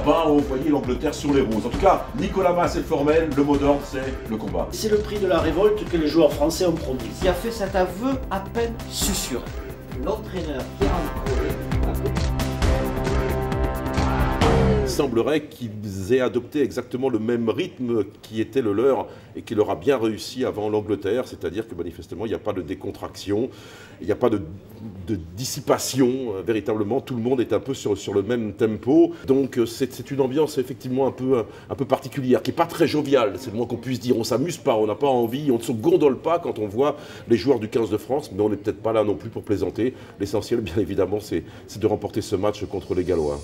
bas ont envoyé l'Angleterre sur les roses. En tout cas, Nicolas Mas, c'est le formel, le mot d'ordre, c'est le combat. C'est le prix de la révolte que les joueurs français ont promis. Qui a fait cet aveu à peine susurré. L'entraîneur Pierre Collet. Il semblerait qu'ils aient adopté exactement le même rythme qui était le leur et qui leur a bien réussi avant l'Angleterre, c'est-à-dire que manifestement il n'y a pas de décontraction, il n'y a pas de dissipation, véritablement tout le monde est un peu sur le même tempo, donc c'est une ambiance effectivement un peu particulière, qui n'est pas très joviale, c'est le moins qu'on puisse dire, on ne s'amuse pas, on n'a pas envie, on ne se gondole pas quand on voit les joueurs du 15 de France, mais on n'est peut-être pas là non plus pour plaisanter, l'essentiel bien évidemment c'est de remporter ce match contre les Gallois.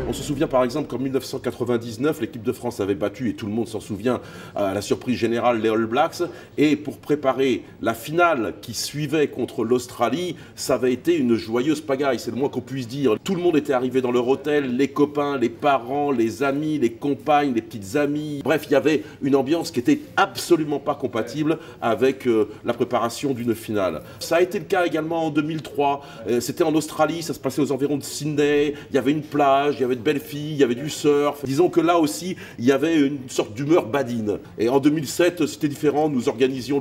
On se souvient par exemple qu'en 1999, l'équipe de France avait battu, et tout le monde s'en souvient, à la surprise générale, les All Blacks. Et pour préparer la finale qui suivait contre l'Australie, ça avait été une joyeuse pagaille, c'est le moins qu'on puisse dire. Tout le monde était arrivé dans leur hôtel, les copains, les parents, les amis, les compagnes, les petites amies. Bref, il y avait une ambiance qui était absolument pas compatible avec la préparation d'une finale. Ça a été le cas également en 2003. C'était en Australie, ça se passait aux environs de Sydney. Il y avait une plage, il y avait de belles filles, il y avait du surf. Disons que là aussi, il y avait une sorte d'humeur badine. Et en 2007, c'était différent. Nous organisions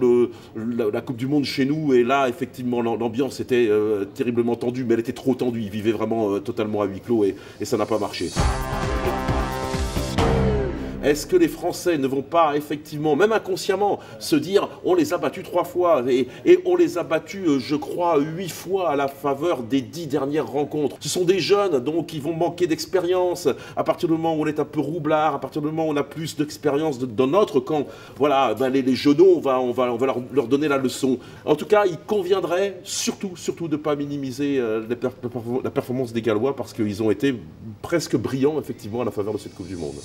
la Coupe du Monde chez nous. Et là, effectivement, l'ambiance était terriblement tendue. Mais elle était trop tendue. Ils vivaient vraiment totalement à huis clos et ça n'a pas marché. Est-ce que les Français ne vont pas, effectivement, même inconsciemment, se dire on les a battus 3 fois et on les a battus, je crois, 8 fois à la faveur des 10 dernières rencontres. Ce sont des jeunes, donc ils vont manquer d'expérience. À partir du moment où on est un peu roublard, à partir du moment où on a plus d'expérience dans notre camp, voilà, ben les genoux, on va leur donner la leçon. En tout cas, il conviendrait surtout de ne pas minimiser la performance des Gallois parce qu'ils ont été presque brillants, effectivement, à la faveur de cette Coupe du Monde.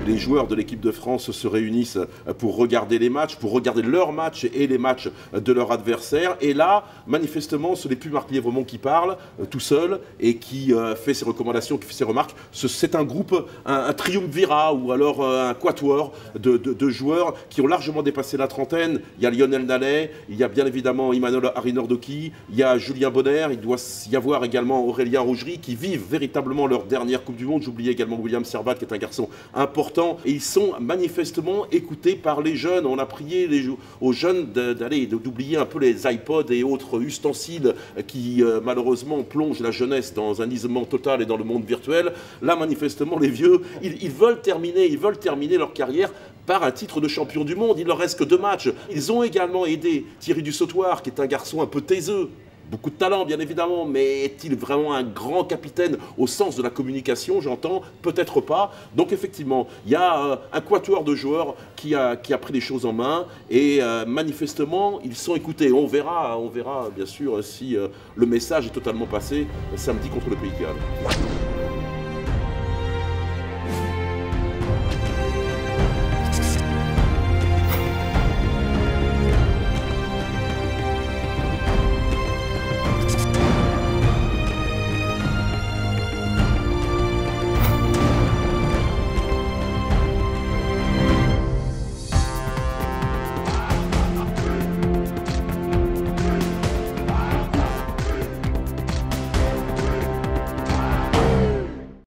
Les joueurs de l'équipe de France se réunissent pour regarder les matchs, pour regarder leurs matchs et les matchs de leur adversaire. Et là, manifestement, ce n'est plus Marc Lièvremont qui parle tout seul et qui fait ses recommandations, qui fait ses remarques. C'est un groupe, un triumvirat ou alors un quatuor de joueurs qui ont largement dépassé la trentaine. Il y a Lionel Nallet, il y a bien évidemment Emmanuel Arinordoki, il y a Julien Bonner, il doit y avoir également Aurélien Rougerie qui vivent véritablement leur dernière Coupe du Monde. J'oubliais également William Servat qui est un garçon important. Et ils sont manifestement écoutés par les jeunes. On a prié aux jeunes d'oublier un peu les iPods et autres ustensiles qui malheureusement plongent la jeunesse dans un isolement total et dans le monde virtuel. Là, manifestement, les vieux, ils veulent terminer leur carrière par un titre de champion du monde. Il leur reste que 2 matchs. Ils ont également aidé Thierry Dussautoir, qui est un garçon un peu taiseux. Beaucoup de talent, bien évidemment, mais est-il vraiment un grand capitaine au sens de la communication, j'entends? Peut-être pas. Donc effectivement, il y a un quatuor de joueurs qui a pris les choses en main et manifestement, ils sont écoutés. On verra bien sûr si le message est totalement passé samedi contre le Pays de Galles.